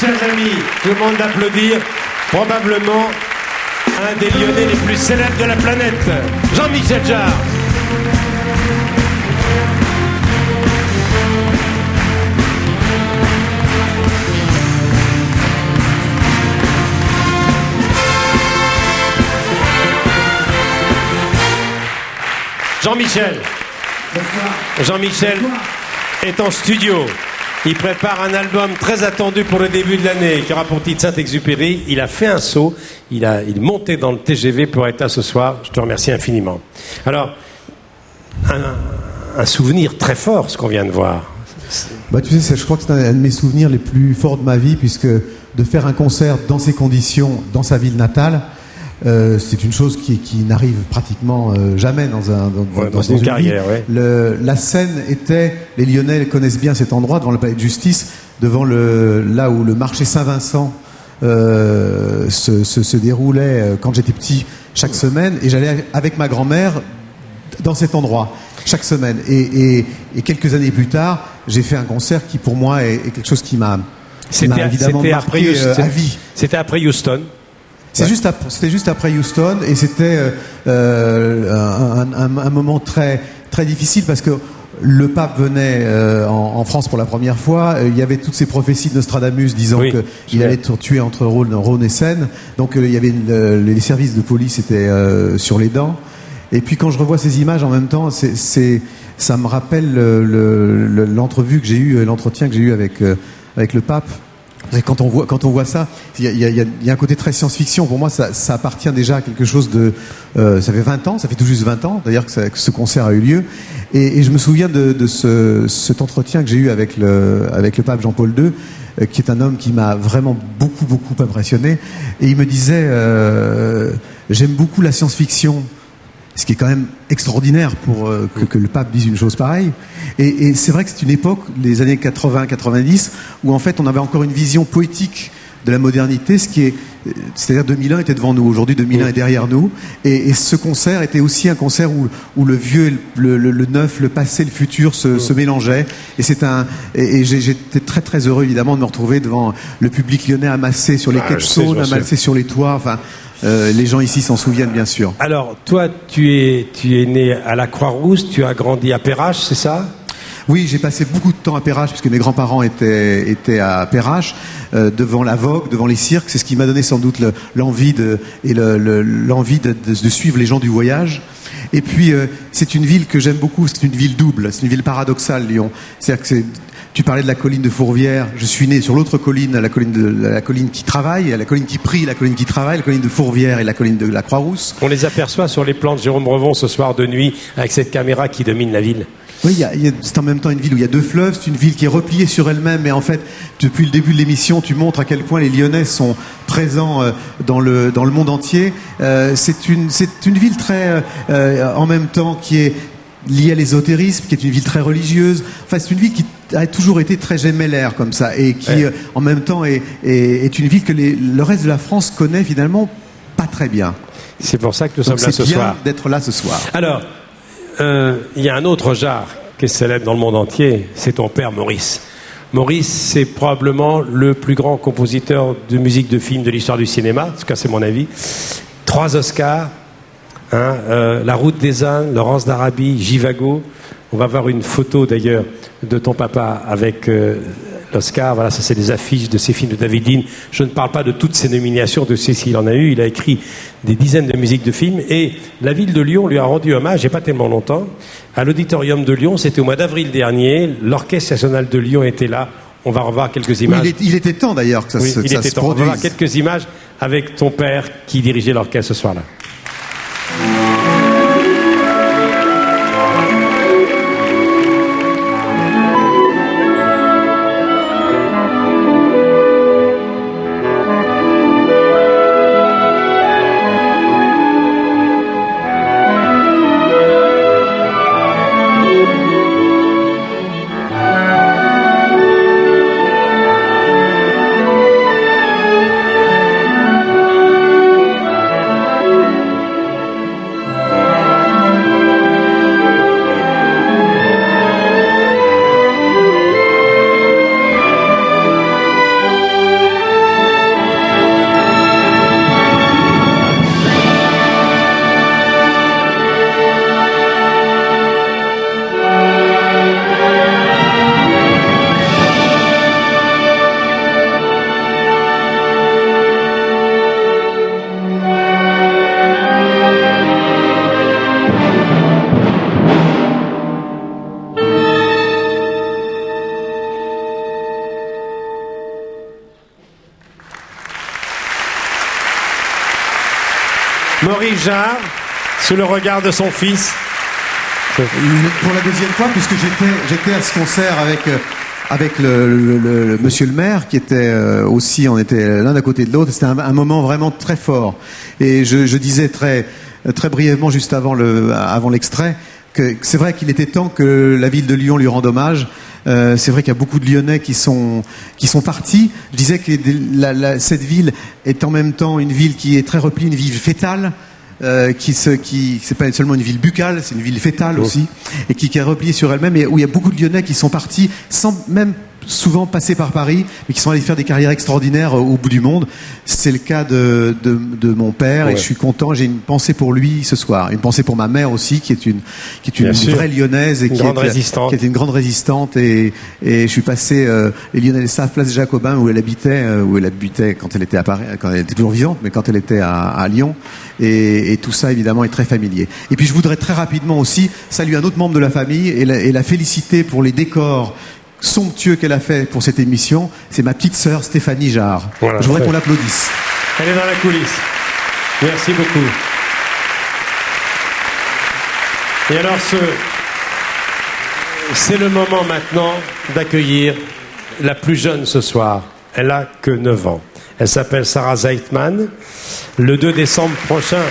Chers amis, je vous demande d'applaudir probablement un des Lyonnais les plus célèbres de la planète, Jean-Michel Jarre. Jean-Michel est en studio. Il prépare un album très attendu pour le début de l'année qui aura pour titre Saint-Exupéry. Il a fait un saut, il est monté dans le TGV pour être là ce soir. Je te remercie infiniment. Alors, un souvenir très fort, ce qu'on vient de voir. Bah, tu sais, je crois que c'est un de mes souvenirs les plus forts de ma vie, puisque de faire un concert dans ces conditions, dans sa ville natale, c'est une chose qui n'arrive pratiquement jamais dans une carrière. Ouais. La scène était, les Lyonnais connaissent bien cet endroit, devant le palais de justice, devant là où le marché Saint-Vincent se déroulait quand j'étais petit chaque semaine, et j'allais avec ma grand-mère dans cet endroit chaque semaine. Et quelques années plus tard, j'ai fait un concert qui pour moi est quelque chose qui m'a évidemment marqué à vie. C'était après Houston. C'était juste après Houston, et c'était un moment très, très difficile parce que le pape venait en France pour la première fois. Il y avait toutes ces prophéties de Nostradamus disant qu'il allait tuer entre Rhône et Seine. Donc il y avait les services de police étaient sur les dents. Et puis quand je revois ces images en même temps, ça me rappelle l'entrevue que j'ai eue, l'entretien que j'ai eu avec le pape. Et quand on voit ça, il y a un côté très science-fiction. Pour moi, ça appartient déjà à quelque chose de... ça fait 20 ans, ça fait tout juste 20 ans d'ailleurs que ce concert a eu lieu. Et je me souviens de cet entretien que j'ai eu avec le pape Jean-Paul II, qui est un homme qui m'a vraiment beaucoup, beaucoup impressionné. Et il me disait, j'aime beaucoup la science-fiction. Ce qui est quand même extraordinaire pour que le pape dise une chose pareille. Et c'est vrai que c'est une époque, les années 80-90, où en fait on avait encore une vision poétique de la modernité, c'est-à-dire 2001 était devant nous, aujourd'hui 2001 est derrière nous. Et ce concert était aussi un concert où le vieux, le neuf, le passé, le futur se mélangeaient. Et j'étais très très heureux évidemment de me retrouver devant le public lyonnais amassé sur les quais de Saône, amassé sur les toits, enfin... les gens ici s'en souviennent bien sûr. Alors, toi, tu es né à la Croix-Rousse, tu as grandi à Perrache, c'est ça ? Oui, j'ai passé beaucoup de temps à Perrache, puisque mes grands-parents étaient à Perrache, devant la vogue, devant les cirques. C'est ce qui m'a donné sans doute l'envie de suivre les gens du voyage. Et puis, c'est une ville que j'aime beaucoup, c'est une ville double, c'est une ville paradoxale, Lyon. C'est-à-dire que tu parlais de la colline de Fourvière, je suis né sur l'autre colline, la colline qui travaille, la colline qui prie, la colline qui travaille, la colline de Fourvière et la colline de la Croix-Rousse. On les aperçoit sur les plans de Jérôme Revon ce soir de nuit, avec cette caméra qui domine la ville. Oui, c'est en même temps une ville où il y a deux fleuves, c'est une ville qui est repliée sur elle-même, mais en fait, depuis le début de l'émission, tu montres à quel point les Lyonnais sont présents dans le monde entier. C'est une ville très, en même temps, qui est liée à l'ésotérisme, qui est une ville très religieuse. Enfin, c'est une ville qui a toujours été très gemellaire comme ça, et qui, en même temps, est une ville que le reste de la France connaît finalement pas très bien. C'est pour ça que nous sommes là ce soir. C'est bien d'être là ce soir. Alors, il y a un autre Jarre qui est célèbre dans le monde entier, c'est ton père Maurice. Maurice, c'est probablement le plus grand compositeur de musique de film de l'histoire du cinéma, en tout cas c'est mon avis. 3 Oscars, La Route des ânes, Laurence d'Arabie, Jivago. On va voir une photo d'ailleurs de ton papa avec l'Oscar. Voilà, ça c'est des affiches de ces films de David Lean. Je ne parle pas de toutes ces nominations, de ces s'il en a eu. Il a écrit des dizaines de musiques de films, et la ville de Lyon lui a rendu hommage, il n'y a pas tellement longtemps, à l'Auditorium de Lyon. C'était au mois d'avril dernier. L'Orchestre national de Lyon était là. On va revoir quelques images. Oui, il était temps d'ailleurs que ça se produise. On va voir quelques images avec ton père qui dirigeait l'orchestre ce soir-là. Maurice Jarre, sous le regard de son fils. Pour la deuxième fois, puisque j'étais à ce concert avec le monsieur le maire, qui était aussi, on était l'un à côté de l'autre. C'était un moment vraiment très fort. Et je disais très brièvement, juste avant l'extrait, que c'est vrai qu'il était temps que la ville de Lyon lui rende hommage. C'est vrai qu'il y a beaucoup de Lyonnais qui sont partis. Je disais que cette ville est en même temps une ville qui est très repliée, une ville fétale. C'est pas seulement une ville buccale, c'est une ville fétale aussi, et qui est repliée sur elle-même, et où il y a beaucoup de Lyonnais qui sont partis sans même souvent passer par Paris, mais qui sont allés faire des carrières extraordinaires au bout du monde. C'est le cas de mon père, et je suis content. J'ai une pensée pour lui ce soir, une pensée pour ma mère aussi, qui est une vraie Lyonnaise et qui est une grande résistante. Et je suis passé, les Lyonnais le savent, place Jacobin, où elle habitait quand elle était à Paris, quand elle était toujours vivante, mais quand elle était à Lyon. Et tout ça, évidemment, est très familier. Et puis, je voudrais très rapidement aussi saluer un autre membre de la famille et la féliciter pour les décors somptueux qu'elle a fait pour cette émission. C'est ma petite sœur Stéphanie Jarre. Voilà, je voudrais qu'on l'applaudisse. Elle est dans la coulisse. Merci beaucoup. Et alors, c'est le moment maintenant d'accueillir la plus jeune ce soir. Elle a que 9 ans. Elle s'appelle Sarah Zeitman. Le 2 décembre prochain,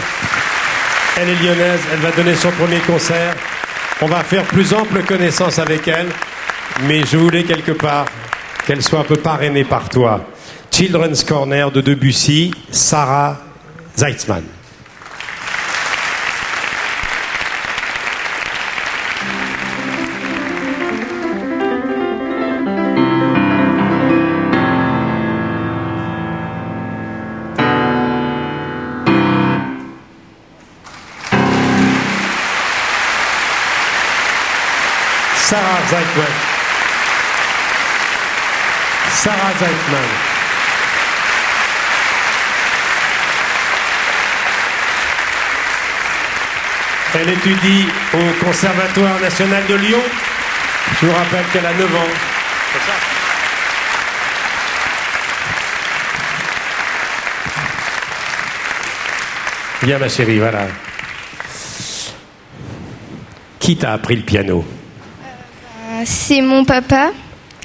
elle est lyonnaise. Elle va donner son premier concert. On va faire plus ample connaissance avec elle. Mais je voulais quelque part qu'elle soit un peu parrainée par toi. Children's Corner de Debussy, Sarah Zeitman. Sarah Zeitman. Sarah Zeitman. Elle étudie au Conservatoire national de Lyon. Je vous rappelle qu'elle a 9 ans. C'est ça ? Viens ma chérie, voilà. Qui t'a appris le piano ? C'est mon papa.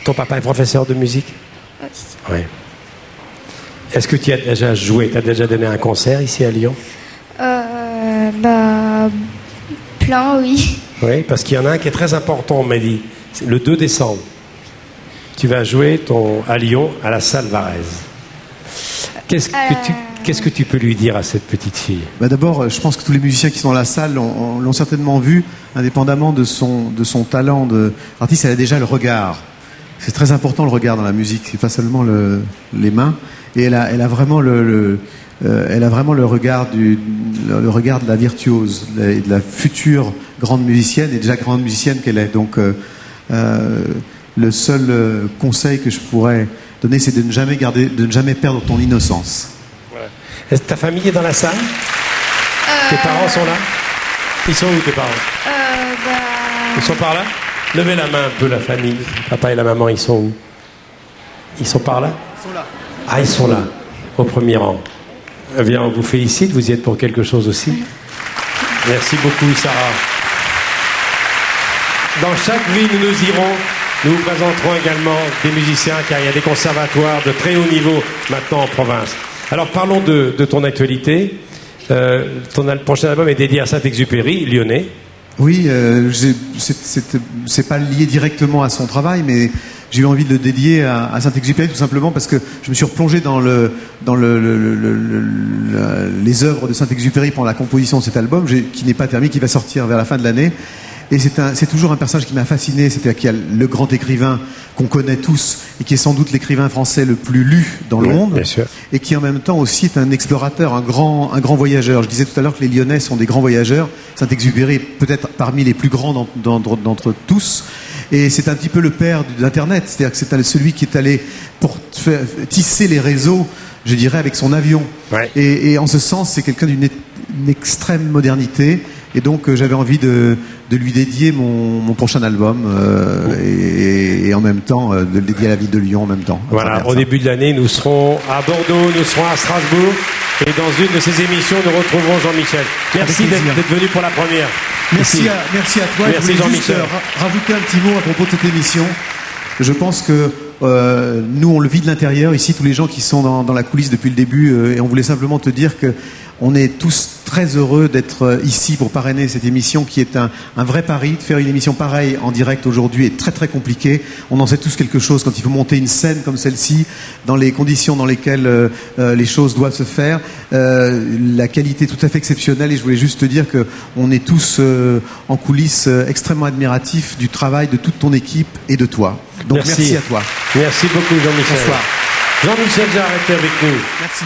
Ton papa est professeur de musique ? Oui. Est-ce que tu as déjà joué, tu as déjà donné un concert ici à Lyon ? Plein, oui. Oui, parce qu'il y en a un qui est très important, on m'a dit. C'est le 2 décembre. Tu vas jouer à Lyon, à la salle Varèse. Qu'est-ce que tu peux lui dire à cette petite fille ? D'abord, je pense que tous les musiciens qui sont dans la salle l'ont certainement vu, indépendamment de son talent d'artiste. Elle a déjà le regard. C'est très important, le regard dans la musique. C'est pas seulement les mains. Et elle a vraiment le regard le regard de la virtuose et de la future grande musicienne, et déjà grande musicienne qu'elle est. Donc, le seul conseil que je pourrais donner, c'est de ne jamais perdre ton innocence. Voilà. Est-ce que ta famille est dans la salle ? Tes parents sont là ? Ils sont où tes parents ? Ils sont par là ? Levez la main un peu, la famille. Papa et la maman, ils sont où ? Ils sont par là ? Ils sont là. Ah, ils sont là, au premier rang. Eh bien, on vous félicite, vous y êtes pour quelque chose aussi. Merci beaucoup, Sarah. Dans chaque ville où nous irons, nous vous présenterons également des musiciens, car il y a des conservatoires de très haut niveau maintenant en province. Alors, parlons de ton actualité. Ton prochain album est dédié à Saint-Exupéry, lyonnais. Oui, c'est pas lié directement à son travail, mais j'ai eu envie de le dédier à Saint-Exupéry, tout simplement parce que je me suis replongé dans les œuvres de Saint-Exupéry pour la composition de cet album, qui n'est pas terminé, qui va sortir vers la fin de l'année. Et c'est toujours un personnage qui m'a fasciné. C'est-à-dire qu'il y a le grand écrivain qu'on connaît tous et qui est sans doute l'écrivain français le plus lu dans le monde, bien sûr. Et qui en même temps aussi est un explorateur, un grand voyageur. Je disais tout à l'heure que les Lyonnais sont des grands voyageurs. Saint-Exupéry est peut-être parmi les plus grands d'entre tous. Et c'est un petit peu le père d'Internet. C'est-à-dire que c'est celui qui est allé pour tisser les réseaux, je dirais, avec son avion. Ouais. Et en ce sens, c'est quelqu'un d'une extrême modernité. Et donc j'avais envie de lui dédier mon prochain album et en même temps de le dédier à la ville de Lyon en même temps. Voilà, au début de l'année, nous serons à Bordeaux, nous serons à Strasbourg, et dans une de ces émissions, nous retrouverons Jean-Michel. Merci d'être venu pour la première. Merci à toi. Merci Jean-Michel. Rajouter un petit mot à propos de cette émission. Je pense que nous, on le vit de l'intérieur, ici, tous les gens qui sont dans la coulisse depuis le début, et on voulait simplement te dire que on est tous très heureux d'être ici pour parrainer cette émission qui est un vrai pari. De faire une émission pareille en direct aujourd'hui est très très compliqué. On en sait tous quelque chose quand il faut monter une scène comme celle-ci, dans les conditions dans lesquelles les choses doivent se faire. La qualité est tout à fait exceptionnelle et je voulais juste te dire que on est tous en coulisses extrêmement admiratifs du travail de toute ton équipe et de toi. Donc merci à toi. Merci beaucoup Jean-Michel. Bonsoir. Jean-Michel Jarre était avec nous. Merci.